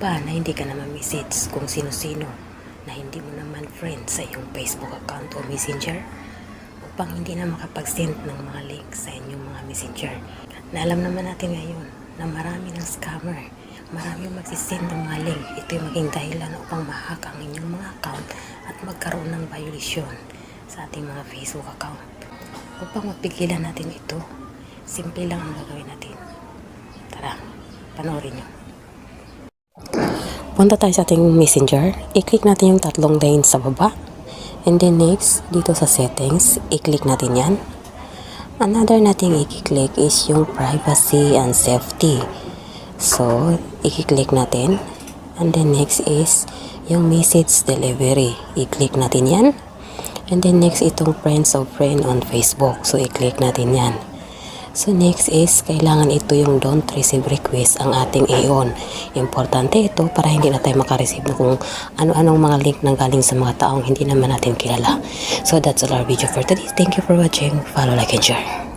ba na hindi ka na ma-message kung sino-sino na hindi mo naman friend sa iyong Facebook account o Messenger upang hindi na makapag-send ng mga link sa inyong mga Messenger? Na alam naman natin ngayon na marami ng scammer, marami magsisend ng mga link. Ito'y maging dahilan upang ma-hack ang inyong mga account at magkaroon ng violation sa ating mga Facebook account. Upang mapigilan natin ito, simple lang ang gagawin natin. Tara, panoorin nyo. Punta tayo sa ating Messenger. I-click natin yung tatlong lane sa baba. And then next, dito sa settings, i-click natin yan. Another nating i-click is yung privacy and safety. So, i-click natin. And then next is yung message delivery. I-click natin yan. And then next, itong friends of friend on Facebook. So, i-click natin yan. So next is, kailangan ito yung don't receive request ang ating i-on. Importante ito para hindi na tayo makareceive ng kung ano-anong mga link nang galing sa mga taong hindi naman natin kilala. So that's all our video for today. Thank you for watching. Follow, like, and share.